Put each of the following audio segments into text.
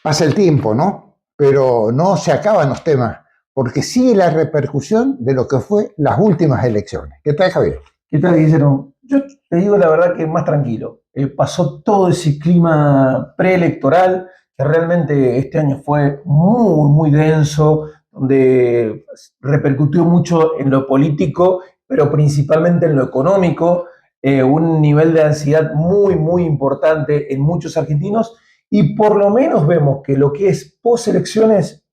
Pasa el tiempo, ¿no? Pero no se acaban los temas, porque sigue la repercusión de lo que fue las últimas elecciones. ¿Qué tal, Javier? ¿Qué tal, Guillermo? Yo te digo la verdad que más tranquilo. Pasó todo ese clima preelectoral, que realmente este año fue muy, muy denso, donde repercutió mucho en lo político, pero principalmente en lo económico, un nivel de ansiedad muy, muy importante en muchos argentinos, y por lo menos vemos que lo que es post-elecciones,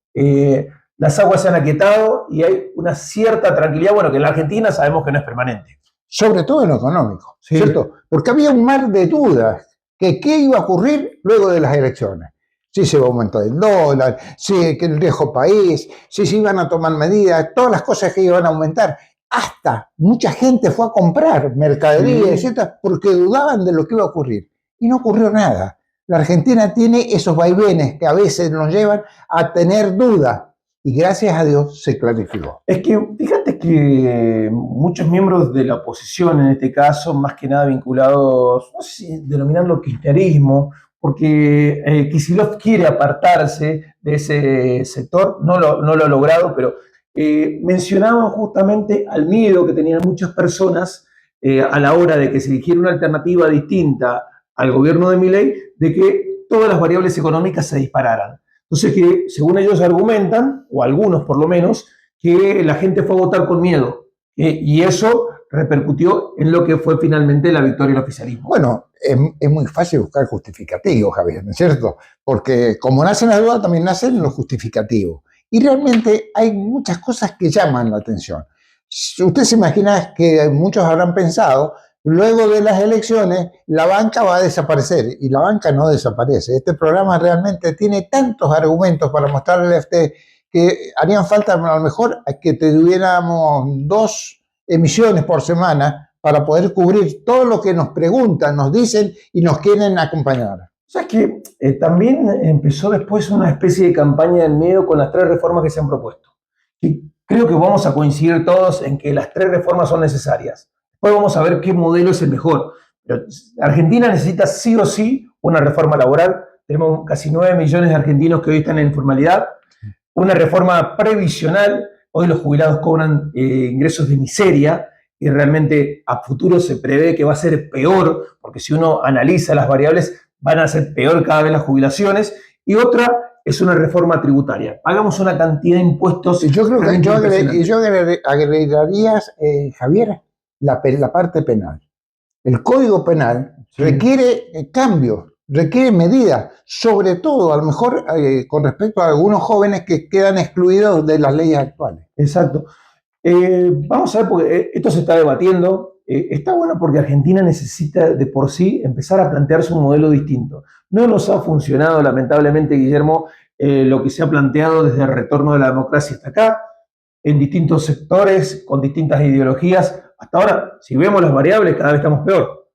las aguas se han aquietado y hay una cierta tranquilidad, bueno, que en la Argentina sabemos que no es permanente. Sobre todo en lo económico, Sí. ¿cierto? Porque había un mar de dudas que qué iba a ocurrir luego de las elecciones. Si se iba a aumentar el dólar, si que el riesgo país, si se iban a tomar medidas, todas las cosas que iban a aumentar. Hasta mucha gente fue a comprar mercadería, Sí. etcétera, porque dudaban de lo que iba a ocurrir. Y no ocurrió nada. La Argentina tiene esos vaivenes que a veces nos llevan a tener dudas. Y gracias a Dios se clarificó. Es que fíjate que muchos miembros de la oposición, en este caso, más que nada vinculados, no sé si denominarlo kirchnerismo, porque Kicillof quiere apartarse de ese sector, no lo ha logrado, pero mencionaban justamente al miedo que tenían muchas personas a la hora de que se eligiera una alternativa distinta al gobierno de Milei, de que todas las variables económicas se dispararan. Entonces, que según ellos argumentan, o algunos por lo menos, que la gente fue a votar con miedo. Y eso repercutió en lo que fue finalmente la victoria del oficialismo. Bueno, es muy fácil buscar justificativos, Javier, ¿no es cierto? Porque como nacen las dudas, también nacen los justificativos. Y realmente hay muchas cosas que llaman la atención. Usted se imagina que muchos habrán pensado, luego de las elecciones, la banca va a desaparecer. Y la banca no desaparece. Este programa realmente tiene tantos argumentos para mostrarle a usted que harían falta a lo mejor que tuviéramos 2 emisiones por semana para poder cubrir todo lo que nos preguntan, nos dicen y nos quieren acompañar. O sea, es que también empezó después una especie de campaña del miedo con las 3 reformas que se han propuesto. Y creo que vamos a coincidir todos en que las 3 reformas son necesarias. Después vamos a ver qué modelo es el mejor. Pero Argentina necesita sí o sí una reforma laboral. Tenemos casi 9 millones de argentinos que hoy están en informalidad. Una reforma previsional. Hoy los jubilados cobran ingresos de miseria y realmente a futuro se prevé que va a ser peor, porque si uno analiza las variables, van a ser peor cada vez las jubilaciones. Y otra es una reforma tributaria. Pagamos una cantidad de impuestos. Yo creo que yo agregaría, Javier, la parte penal. El Código Penal requiere cambios, requiere medidas, sobre todo a lo mejor con respecto a algunos jóvenes que quedan excluidos de las leyes actuales. Exacto. Vamos a ver, porque esto se está debatiendo. Está bueno porque Argentina necesita de por sí empezar a plantearse un modelo distinto. No nos ha funcionado, lamentablemente, Guillermo, lo que se ha planteado desde el retorno de la democracia hasta acá, en distintos sectores, con distintas ideologías. Hasta ahora, si vemos las variables, cada vez estamos peor.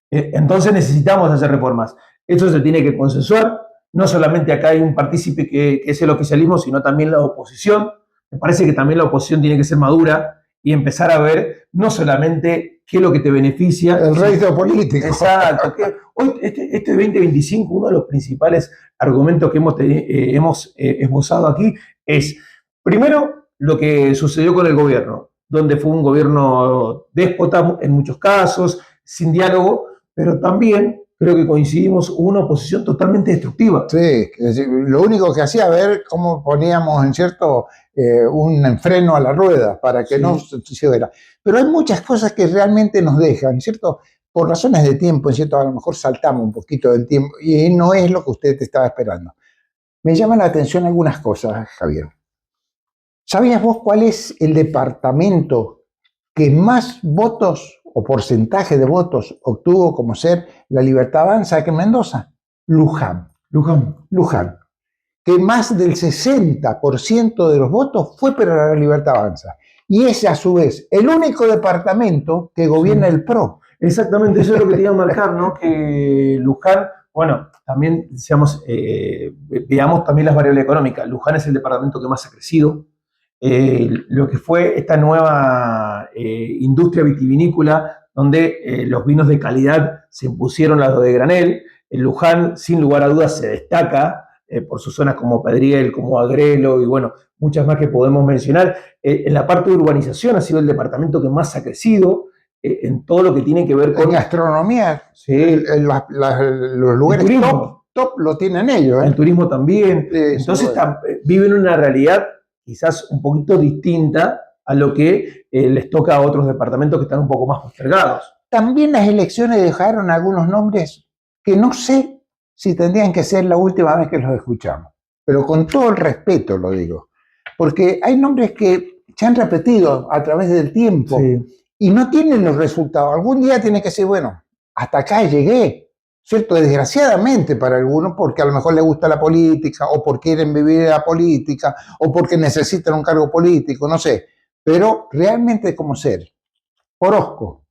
Entonces necesitamos hacer reformas. Eso se tiene que consensuar. No solamente acá hay un partícipe que es el oficialismo, sino también la oposición. Me parece que también la oposición tiene que ser madura y empezar a ver no solamente qué es lo que te beneficia. El rédito político. Exacto. Que hoy, este 2025, uno de los principales argumentos que hemos esbozado aquí es, primero, lo que sucedió con el gobierno, donde fue un gobierno déspota en muchos casos, sin diálogo, pero también creo que coincidimos, hubo una oposición totalmente destructiva. Sí, lo único que hacía ver cómo poníamos en cierto un freno a la rueda para que no se viera. Pero hay muchas cosas que realmente nos dejan, ¿cierto? Por razones de tiempo, ¿cierto? A lo mejor saltamos un poquito del tiempo y no es lo que usted estaba esperando. Me llaman la atención algunas cosas, Javier. ¿Sabías vos cuál es el departamento que más votos o porcentaje de votos obtuvo como ser la Libertad Avanza aquí en Mendoza? Luján. Que más del 60% de los votos fue para la Libertad Avanza. Y es a su vez el único departamento que gobierna el PRO. Exactamente, eso es lo que te iba a marcar, ¿no? Que Luján, bueno, también veamos también las variables económicas. Luján es el departamento que más ha crecido. Lo que fue esta nueva industria vitivinícola, donde los vinos de calidad se impusieron, los de granel. En Luján, sin lugar a dudas, se destaca por sus zonas como Pedriel, como Agrelo y bueno, muchas más que podemos mencionar. En la parte de urbanización ha sido el departamento que más ha crecido en todo lo que tiene que ver con... En gastronomía, Sí, los lugares top lo tienen ellos. El turismo también. Entonces viven una realidad quizás un poquito distinta a lo que les toca a otros departamentos que están un poco más postergados. También las elecciones dejaron algunos nombres que no sé si tendrían que ser la última vez que los escuchamos, pero con todo el respeto lo digo, porque hay nombres que se han repetido a través del tiempo y no tienen los resultados. Algún día tiene que ser, bueno, hasta acá llegué, ¿cierto? Desgraciadamente para algunos, porque a lo mejor les gusta la política, o porque quieren vivir la política, o porque necesitan un cargo político, no sé, pero realmente como ser. Orozco,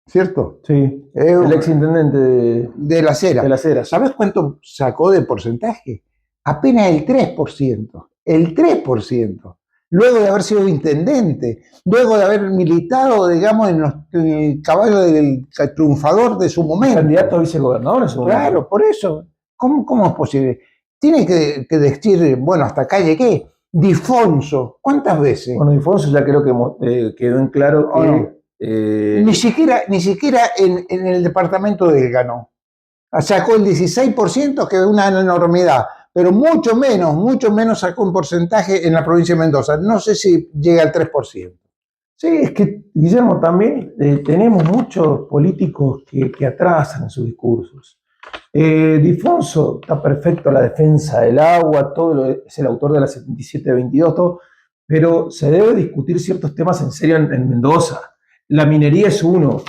¿cierto? Sí, el exintendente de Las Heras. De Las Heras. ¿Sabes cuánto sacó de porcentaje? Apenas el 3%. El 3%. Luego de haber sido intendente, luego de haber militado, digamos, en el caballo del triunfador de su momento. Candidato a vicegobernador en su momento. Claro, por eso. ¿Cómo es posible? Tiene que decir, bueno, hasta acá llegué. Difonso, ¿cuántas veces? Bueno, Difonso ya creo que quedó en claro que... Ni siquiera en el departamento de él ganó. Sacó el 16%, que es una enormidad, pero mucho menos sacó un porcentaje en la provincia de Mendoza. No sé si llega al 3%. Sí, es que, Guillermo, también tenemos muchos políticos que atrasan sus discursos. Difonso está perfecto a la defensa del agua, es el autor de la 7722, todo, pero se debe discutir ciertos temas en serio en Mendoza. La minería es uno.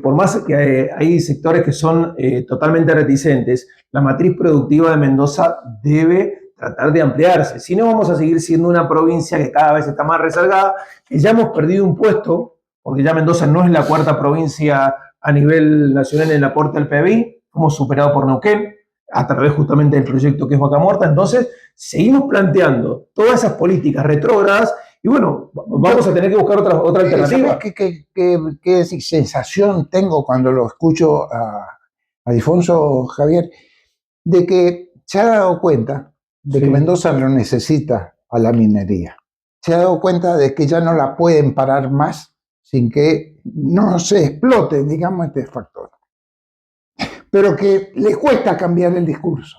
Por más que hay sectores que son totalmente reticentes, la matriz productiva de Mendoza debe tratar de ampliarse. Si no, vamos a seguir siendo una provincia que cada vez está más rezagada, que ya hemos perdido un puesto, porque ya Mendoza no es la cuarta provincia a nivel nacional en el aporte al PBI, hemos superado por Neuquén, a través justamente del proyecto que es Vaca Muerta. Entonces, seguimos planteando todas esas políticas retrógradas y bueno, vamos a tener que buscar otra alternativa. ¿Sabes qué sensación tengo cuando lo escucho a Difonso, Javier? De que se ha dado cuenta de que Mendoza lo necesita a la minería. Se ha dado cuenta de que ya no la pueden parar más sin que no se explote, digamos, este factor. Pero que le cuesta cambiar el discurso.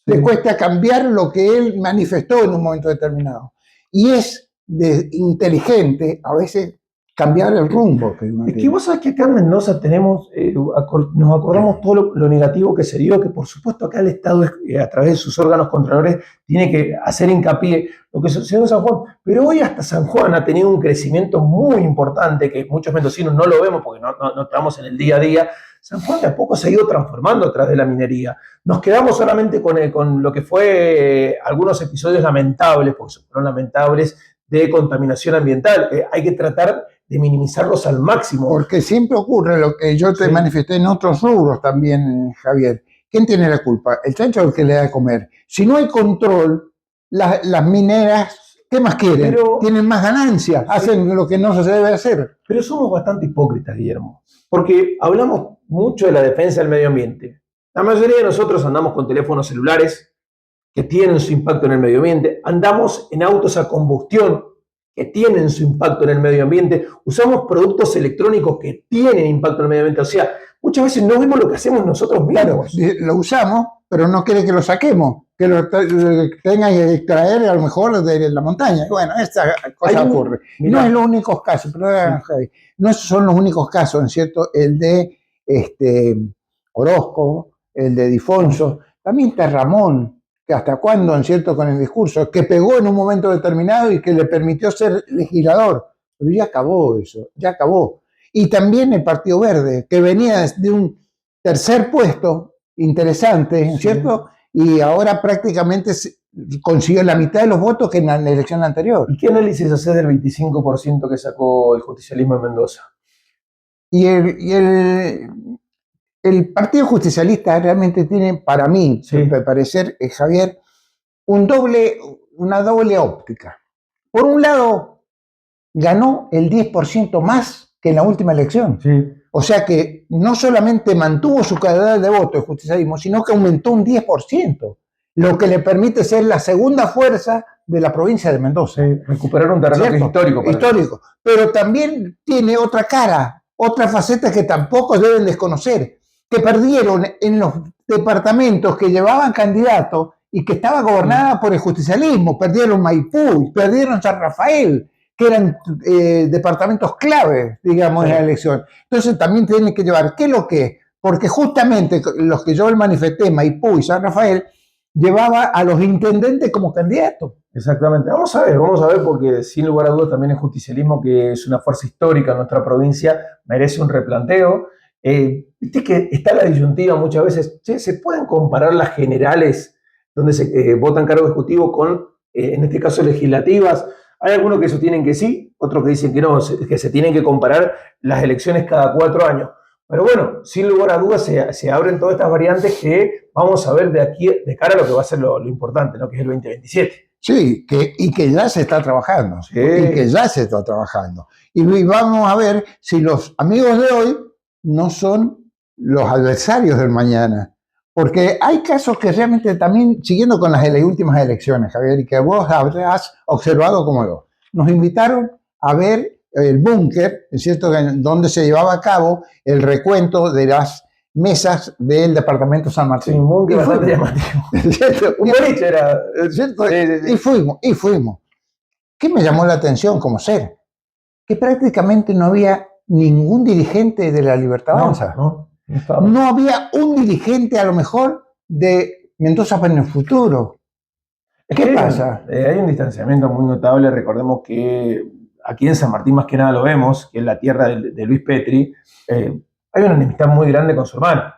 Le cuesta cambiar lo que él manifestó en un momento determinado. Y es inteligente a veces cambiar el rumbo. Es que vos sabés que acá en Mendoza tenemos, nos acordamos todo lo negativo que se dio, que por supuesto acá el Estado a través de sus órganos controladores tiene que hacer hincapié lo que sucedió en San Juan, pero hoy hasta San Juan ha tenido un crecimiento muy importante que muchos mendocinos no lo vemos porque no estamos en el día a día. San Juan de a poco se ha ido transformando a través de la minería. Nos quedamos solamente con lo que fue algunos episodios lamentables, porque fueron lamentables, de contaminación ambiental. Hay que tratar de minimizarlos al máximo. Porque siempre ocurre lo que yo te manifesté en otros rubros también, Javier. ¿Quién tiene la culpa? El chancho es el que le da de comer. Si no hay control, las mineras, ¿qué más quieren? Tienen más ganancias, hacen lo que no se debe hacer. Pero somos bastante hipócritas, Guillermo, porque hablamos mucho de la defensa del medio ambiente. La mayoría de nosotros andamos con teléfonos celulares que tienen su impacto en el medio ambiente, andamos en autos a combustión que tienen su impacto en el medio ambiente, usamos productos electrónicos que tienen impacto en el medio ambiente, o sea, muchas veces no vemos lo que hacemos nosotros mismos. Claro, lo usamos, pero no quiere que lo saquemos, que lo tenga que extraer a lo mejor de la montaña. Bueno, esta cosa ocurre. No es los únicos casos, pero Javi, no son los únicos casos, ¿no es cierto? El de Orozco, el de Difonso, también está Ramón, que hasta cuándo, ¿en cierto?, con el discurso, que pegó en un momento determinado y que le permitió ser legislador. Pero ya acabó eso, ya acabó. Y también el Partido Verde, que venía de un tercer puesto interesante, ¿cierto? Y ahora prácticamente consiguió la mitad de los votos que en la elección anterior. ¿Y qué análisis haces del 25% que sacó el justicialismo en Mendoza? Y el Partido Justicialista realmente tiene, para mí, me parecer, Javier, una doble óptica. Por un lado, ganó el 10% más que en la última elección. O sea que no solamente mantuvo su calidad de voto el justicialismo, sino que aumentó un 10%. lo que le permite ser la segunda fuerza de la provincia de Mendoza. Recuperar un terreno que es histórico. Histórico, pero también tiene otra cara, otra faceta que tampoco deben desconocer, que perdieron en los departamentos que llevaban candidatos y que estaba gobernada por el justicialismo, perdieron Maipú, perdieron San Rafael, que eran departamentos clave, digamos, en la elección. Entonces también tienen que llevar, ¿qué es lo que es? Porque justamente los que yo manifesté, Maipú y San Rafael, llevaba a los intendentes como candidatos. Exactamente. Vamos a ver, porque sin lugar a dudas también el justicialismo, que es una fuerza histórica en nuestra provincia, merece un replanteo. Viste que está la disyuntiva muchas veces, ¿se pueden comparar las generales donde se votan cargo ejecutivo con, en este caso, legislativas? Hay algunos que sostienen que sí, otros que dicen que no, que se tienen que comparar las elecciones cada 4 años. Pero bueno, sin lugar a dudas se abren todas estas variantes que vamos a ver de aquí, de cara a lo que va a ser lo importante, ¿no? Que es el 2027. Sí, y que ya se está trabajando. Sí. Y que ya se está trabajando. Y vamos a ver si los amigos de hoy no son los adversarios del mañana. Porque hay casos que realmente también, siguiendo con las últimas elecciones, Javier, y que vos habrás observado como yo, nos invitaron a ver el búnker, es cierto, donde se llevaba a cabo el recuento de las mesas del departamento San Martín. Sí, un búnker bastante llamativo. Un boliche era, ¿cierto? Sí. Y fuimos. ¿Qué me llamó la atención como ser? Que prácticamente no había ningún dirigente de la Libertad Avanza. No había un dirigente, a lo mejor, de Mendoza para el futuro. ¿Qué pasa? Hay un distanciamiento muy notable. Recordemos que aquí en San Martín, más que nada lo vemos, que es la tierra de Luis Petri. Hay una enemistad muy grande con su hermano,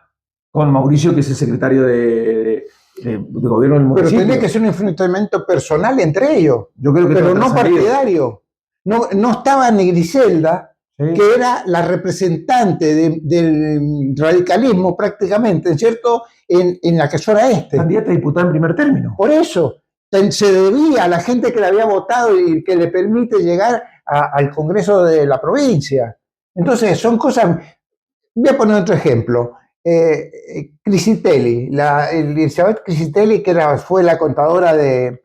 con Mauricio, que es el secretario de gobierno del municipio. Pero tenía que ser un enfrentamiento personal entre ellos. Yo creo que pero no partidario. No estaba ni Griselda, sí, que era la representante del radicalismo prácticamente, ¿cierto? En la casona este. Candidata a diputada en primer término. Por eso, se debía a la gente que le había votado y que le permite llegar al Congreso de la provincia. Entonces, son cosas... Voy a poner otro ejemplo. Crisitelli, Elizabeth Crisitelli, que fue la contadora de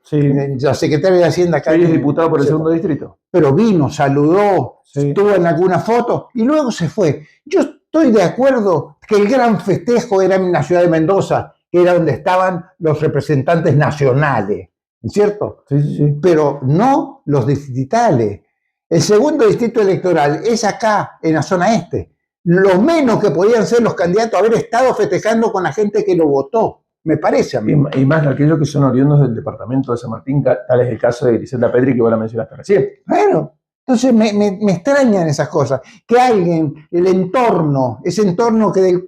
la secretaria de Hacienda acá. Sí, es diputada por el segundo distrito. Pero vino, saludó, estuvo en alguna foto y luego se fue. Yo estoy de acuerdo que el gran festejo era en la ciudad de Mendoza, que era donde estaban los representantes nacionales, ¿cierto? Sí. Pero no los distritales. El segundo distrito electoral es acá, en la zona este. Lo menos que podían ser los candidatos haber estado festejando con la gente que lo votó, me parece a mí. Y más aquellos que son oriundos del departamento de San Martín, tal es el caso de Griselda Petri, que vos la mencionaste recién. Bueno, entonces me extrañan esas cosas. Que alguien, el entorno, ese entorno que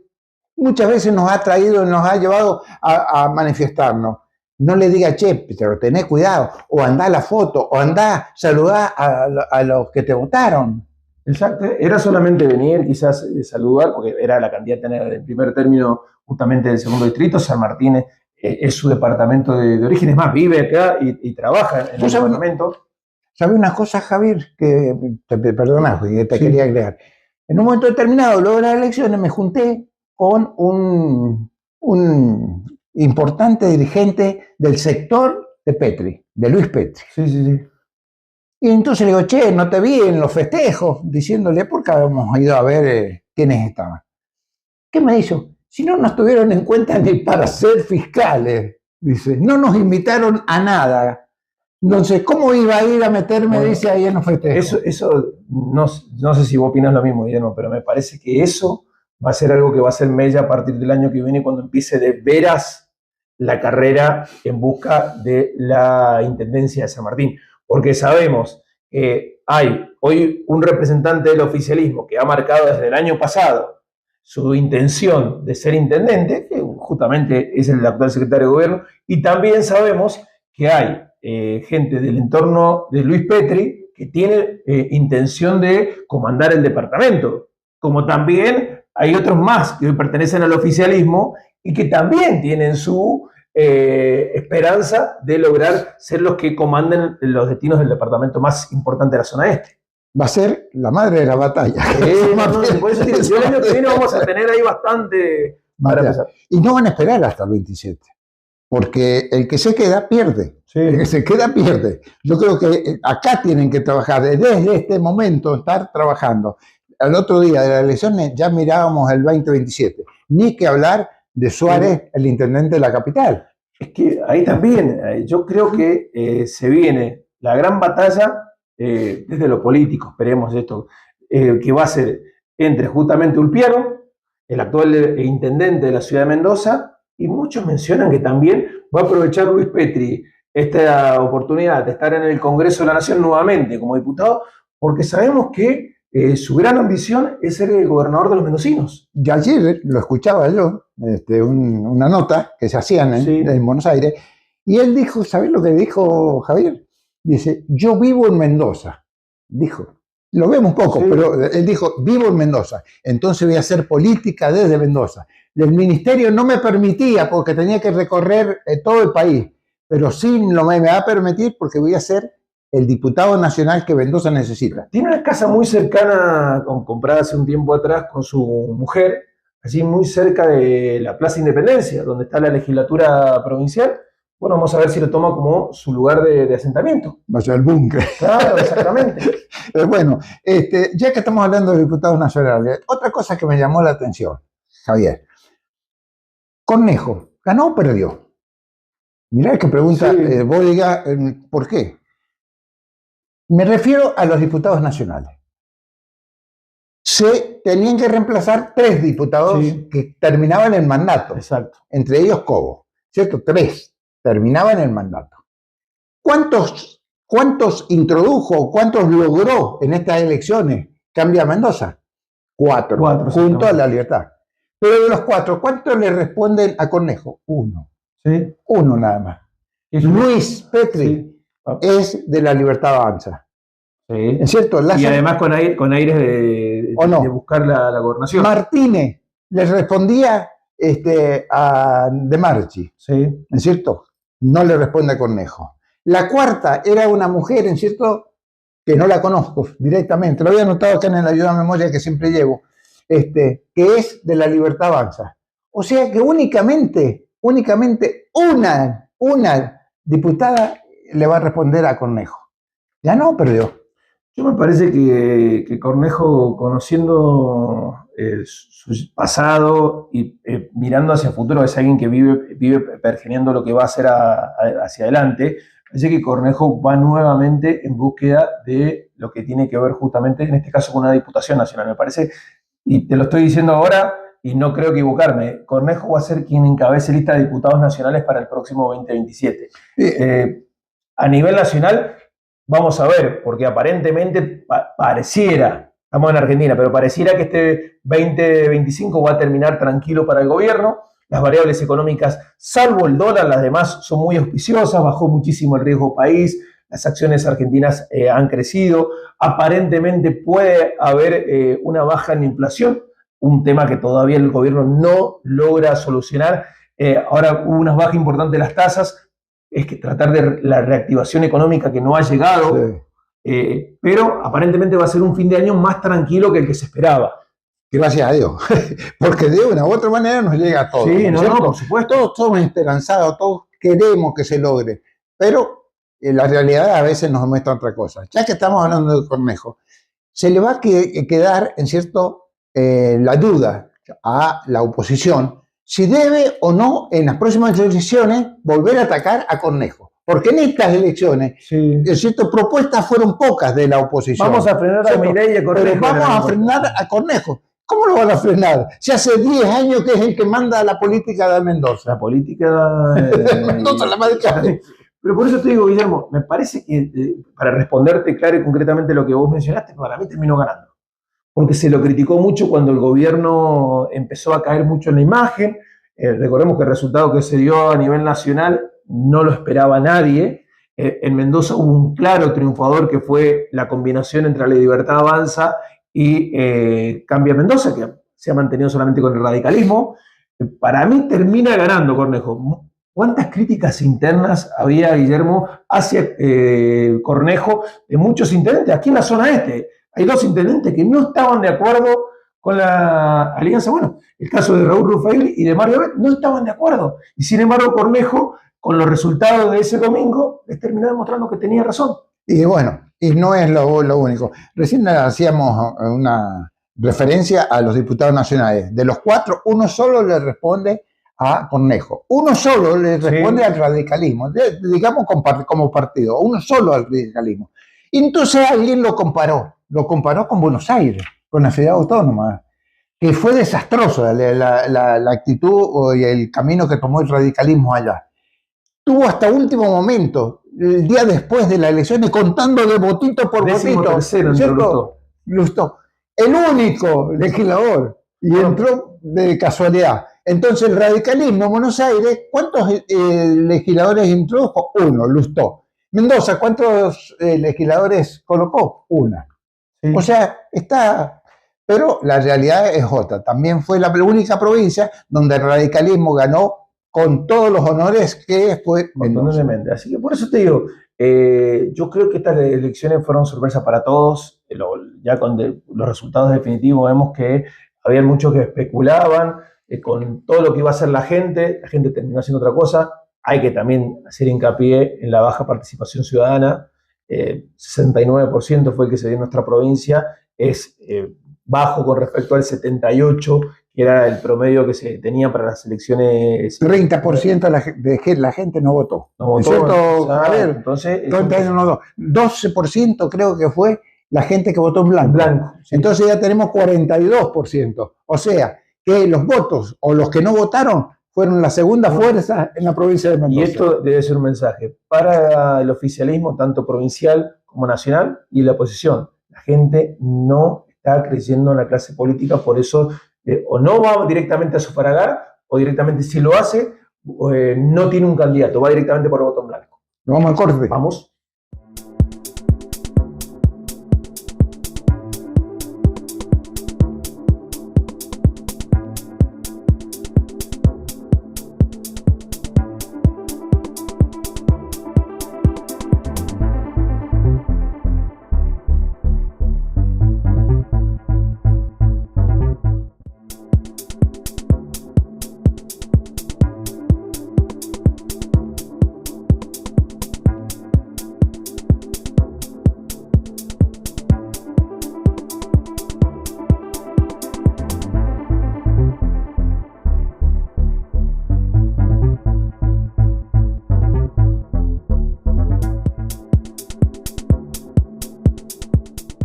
muchas veces nos ha traído, nos ha llevado a manifestarnos, no le diga, che, pero tenés cuidado, o andá a la foto, o andá, saludá a los que te votaron. Exacto, era solamente venir, quizás saludar, porque era la candidata en el primer término justamente del segundo distrito. San Martín es su departamento de origen, es más, vive acá y trabaja en el departamento. ¿Sabes una cosa, Javier? Que perdona, que te quería agregar. En un momento determinado, luego de las elecciones, me junté con un importante dirigente del sector de Petri, de Luis Petri. Sí. Y entonces le digo, che, no te vi en los festejos, diciéndole, porque habíamos ido a ver quiénes estaban. ¿Qué me hizo? Si no nos tuvieron en cuenta ni para ser fiscales, dice, no nos invitaron a nada. Entonces, ¿cómo iba a ir a meterme, dice, ahí en los festejos? Eso no sé si vos opinas lo mismo, Guillermo, pero me parece que eso va a ser algo que va a ser mella a partir del año que viene, cuando empiece de veras la carrera en busca de la intendencia de San Martín. Porque sabemos que hay hoy un representante del oficialismo que ha marcado desde el año pasado su intención de ser intendente, que justamente es el actual secretario de gobierno, y también sabemos que hay gente del entorno de Luis Petri que tiene intención de comandar el departamento, como también hay otros más que hoy pertenecen al oficialismo y que también tienen su esperanza de lograr ser los que comanden los destinos del departamento más importante de la zona este. Va a ser la madre de la batalla. Por eso digo, el año que viene vamos a tener ahí bastante para empezar. Y no van a esperar hasta el 27. porque el que se queda pierde. Sí. El que se queda pierde. Yo creo que acá tienen que trabajar, desde este momento, estar trabajando. Al otro día de las elecciones ya mirábamos el 2027. Ni que hablar de Suárez, el intendente de la capital. Es que ahí también, yo creo que se viene la gran batalla desde lo político, esperemos esto, que va a ser entre justamente Ulpiano, el actual intendente de la ciudad de Mendoza, y muchos mencionan que también va a aprovechar Luis Petri esta oportunidad de estar en el Congreso de la Nación nuevamente como diputado, porque sabemos que su gran ambición es ser el gobernador de los mendocinos. Y ayer lo escuchaba yo, una nota que se hacían en Buenos Aires, y él dijo, ¿sabés lo que dijo Javier? Dice, yo vivo en Mendoza, dijo. Lo vemos poco, pero él dijo, vivo en Mendoza, entonces voy a hacer política desde Mendoza. El ministerio no me permitía porque tenía que recorrer todo el país, pero sí me va a permitir porque voy a ser el diputado nacional que Mendoza necesita. Tiene una casa muy cercana, comprada hace un tiempo atrás con su mujer, allí muy cerca de la Plaza Independencia, donde está la legislatura provincial. Bueno, vamos a ver si lo toma como su lugar de asentamiento. Vaya el búnker. Claro, exactamente. Bueno, ya que estamos hablando de diputados nacionales, otra cosa que me llamó la atención, Javier. Cornejo, ¿ganó o perdió? Mirá que pregunta, vos digas, ¿por qué? Me refiero a los diputados nacionales. Se tenían que reemplazar 3 diputados que terminaban el mandato. Exacto. Entre ellos Cobo, ¿cierto? 3 terminaban el mandato. ¿Cuántos introdujo, cuántos logró en estas elecciones Cambia Mendoza? 4 junto a La Libertad. Pero de los 4, ¿cuántos le responden a Cornejo? 1. Sí. 1 nada más. Luis Petri es de La Libertad Avanza. Sí. ¿Es cierto? Y además con aires de buscar la gobernación. Martínez le respondía a De Marchi. Sí. ¿Es cierto? No le responde a Cornejo. La cuarta era una mujer, ¿en cierto? Que no la conozco directamente. Lo había anotado acá en la ayuda a memoria que siempre llevo. Que es de La Libertad Avanza. O sea que únicamente una diputada le va a responder a Cornejo. Ya no, perdió. Yo me parece que Cornejo, conociendo su pasado y mirando hacia el futuro, es alguien que vive pergeneando lo que va a hacer hacia adelante. Parece que Cornejo va nuevamente en búsqueda de lo que tiene que ver justamente, en este caso, con una diputación nacional. Me parece, y te lo estoy diciendo ahora, y no creo equivocarme, Cornejo va a ser quien encabece lista de diputados nacionales para el próximo 2027. A nivel nacional, vamos a ver, porque aparentemente pareciera, estamos en Argentina, pero pareciera que este 2025 va a terminar tranquilo para el gobierno. Las variables económicas, salvo el dólar, las demás son muy auspiciosas, bajó muchísimo el riesgo país, las acciones argentinas han crecido, aparentemente puede haber una baja en inflación, un tema que todavía el gobierno no logra solucionar. Ahora hubo una baja importante de las tasas, es que tratar de la reactivación económica que no ha llegado, pero aparentemente va a ser un fin de año más tranquilo que el que se esperaba. Gracias a Dios, porque de una u otra manera nos llega a todos. Sí, no, por supuesto. Todos somos esperanzados, todos queremos que se logre, pero la realidad a veces nos muestra otra cosa. Ya que estamos hablando de Cornejo, se le va a quedar, en cierto, la duda a la oposición si debe o no en las próximas elecciones volver a atacar a Cornejo. Porque en estas elecciones, en cierto, propuestas fueron pocas de la oposición. Vamos a frenar a Milei y a Cornejo. Pero vamos a frenar a Cornejo. ¿Cómo lo van a frenar? Si hace 10 años que es el que manda la política de Mendoza. La política de Mendoza, la marca. Pero por eso te digo, Guillermo, me parece que para responderte claro y concretamente lo que vos mencionaste, para mí terminó ganando. Porque se lo criticó mucho cuando el gobierno empezó a caer mucho en la imagen. Recordemos que el resultado que se dio a nivel nacional no lo esperaba nadie. En Mendoza hubo un claro triunfador que fue la combinación entre La Libertad Avanza y Cambia Mendoza, que se ha mantenido solamente con el radicalismo. Para mí termina ganando Cornejo. ¿Cuántas críticas internas había, Guillermo, hacia Cornejo de muchos intendentes? Aquí en la zona este hay 2 intendentes que no estaban de acuerdo con la alianza. Bueno, el caso de Raúl Rufael y de Mario Bet no estaban de acuerdo. Y sin embargo, Cornejo con los resultados de ese domingo, les terminó demostrando que tenía razón. Y bueno, y no es lo único. Recién hacíamos una referencia a los diputados nacionales. De los 4, uno solo le responde a Cornejo. Uno solo le responde al radicalismo, digamos como partido, uno solo al radicalismo. Y entonces alguien lo comparó con Buenos Aires, con la ciudad autónoma, que fue desastroso la actitud y el camino que tomó el radicalismo allá. Tuvo hasta último momento, el día después de la elección, y contando de votito por votito, ¿cierto? Lustó. El único legislador, y entró de casualidad. Entonces el radicalismo en Buenos Aires, ¿cuántos legisladores introdujo? Uno, Lustó. Mendoza, ¿cuántos legisladores colocó? Una. Sí. O sea, está... Pero la realidad es otra. También fue la única provincia donde el radicalismo ganó con todos los honores que fue Mendoza. Así que por eso te digo, yo creo que estas elecciones fueron sorpresa para todos. Ya con los resultados definitivos vemos que había muchos que especulaban con todo lo que iba a hacer la gente terminó haciendo otra cosa. Hay que también hacer hincapié en la baja participación ciudadana. 69% fue el que se dio en nuestra provincia, es bajo con respecto al 78%, que era el promedio que se tenía para las elecciones. 30% de la gente no votó. No votó. ¿Cierto? A ver, entonces, 12% creo que fue la gente que votó en blanco. Sí. Entonces ya tenemos 42%. O sea, que los votos o los que no votaron fueron la segunda fuerza en la provincia de Mendoza. Y esto debe ser un mensaje para el oficialismo, tanto provincial como nacional, y la oposición. La gente no está creciendo en la clase política, por eso o no va directamente a sufragar, o directamente si lo hace, no tiene un candidato, va directamente por voto en blanco. Vamos al corte. Vamos.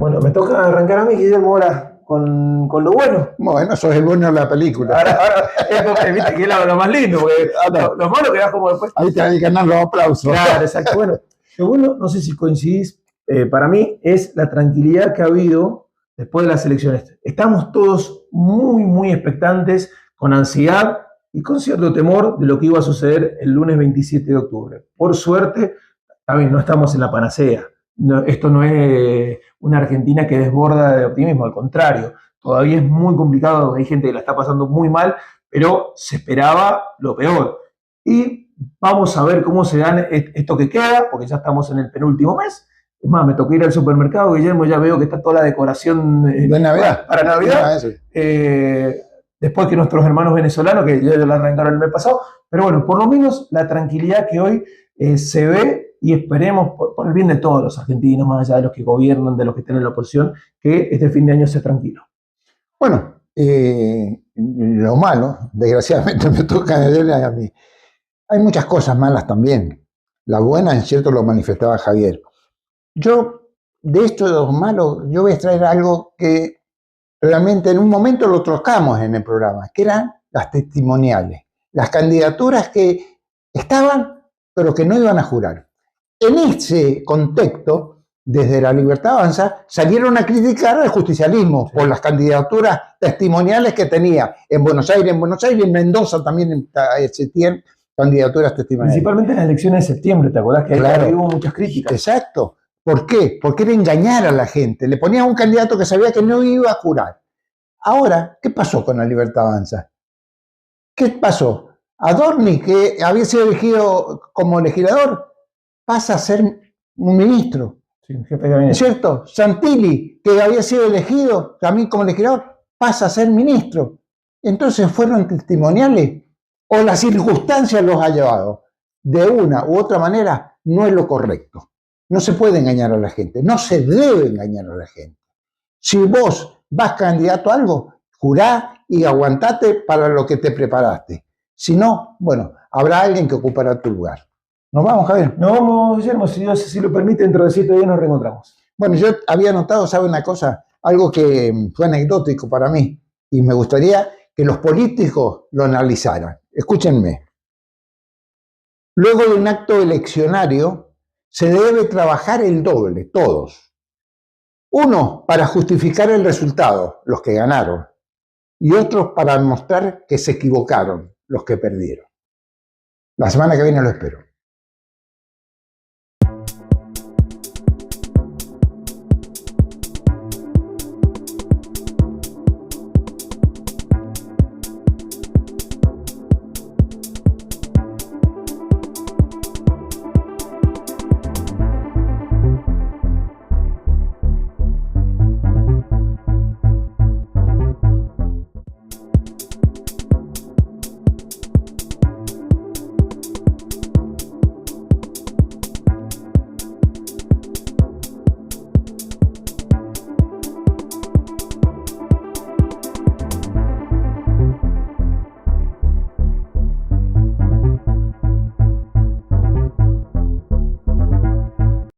Bueno, me toca arrancar a mí, Guillermo, ahora con lo bueno. Bueno, eso es el bueno de la película. Ahora es porque, viste, que es lo más lindo, porque lo malo queda como después. Ahí te van a ganar los aplausos. Claro, exacto. Bueno, lo bueno, no sé si coincidís, para mí es la tranquilidad que ha habido después de las elecciones. Estamos todos muy, muy expectantes, con ansiedad y con cierto temor de lo que iba a suceder el lunes 27 de octubre. Por suerte, también no estamos en la panacea. No, esto no es una Argentina que desborda de optimismo, al contrario, todavía es muy complicado, hay gente que la está pasando muy mal, pero se esperaba lo peor. Y vamos a ver cómo se dan esto que queda, porque ya estamos en el penúltimo mes. Es más, me tocó ir al supermercado, Guillermo, ya veo que está toda la decoración de Navidad. Para Navidad. Después que nuestros hermanos venezolanos, que ya la arrancaron el mes pasado, pero bueno, por lo menos la tranquilidad que hoy se ve. Y esperemos, por el bien de todos los argentinos, más allá de los que gobiernan, de los que estén en la oposición, que este fin de año sea tranquilo. Bueno, lo malo, desgraciadamente me toca a mí. Hay muchas cosas malas también. La buena, en cierto, lo manifestaba Javier. Yo, de esto de los malos, yo voy a traer algo que realmente en un momento lo trocamos en el programa, que eran las testimoniales. Las candidaturas que estaban, pero que no iban a jurar. En ese contexto, desde La Libertad Avanza, salieron a criticar al justicialismo por las candidaturas testimoniales que tenía en Buenos Aires, en Mendoza también existían candidaturas testimoniales. Principalmente en las elecciones de septiembre, ¿te acordás? Que claro, ahí hubo muchas críticas. Exacto. ¿Por qué? Porque era engañar a la gente. Le ponían a un candidato que sabía que no iba a jurar. Ahora, ¿qué pasó con La Libertad Avanza? ¿Qué pasó? Adorni, que había sido elegido como legislador, pasa a ser un ministro, sí, jefe de gabinete. ¿Cierto? Santilli, que había sido elegido también como legislador, pasa a ser ministro. Entonces, ¿fueron testimoniales o las circunstancias los ha llevado? de una u otra manera no es lo correcto. No se puede engañar a la gente, no se debe engañar a la gente. Si vos vas candidato a algo, jurá y aguantate para lo que te preparaste. Si no, bueno, habrá alguien que ocupará tu lugar. ¿Nos vamos, Javier? Nos vamos, Guillermo, si Dios así lo permite, dentro de 7 días nos reencontramos. Bueno, yo había notado, ¿sabe una cosa? Algo que fue anecdótico para mí y me gustaría que los políticos lo analizaran. Escúchenme. Luego de un acto eleccionario, se debe trabajar el doble, todos. Uno, para justificar el resultado, los que ganaron, y otros para mostrar que se equivocaron, los que perdieron. La semana que viene lo espero.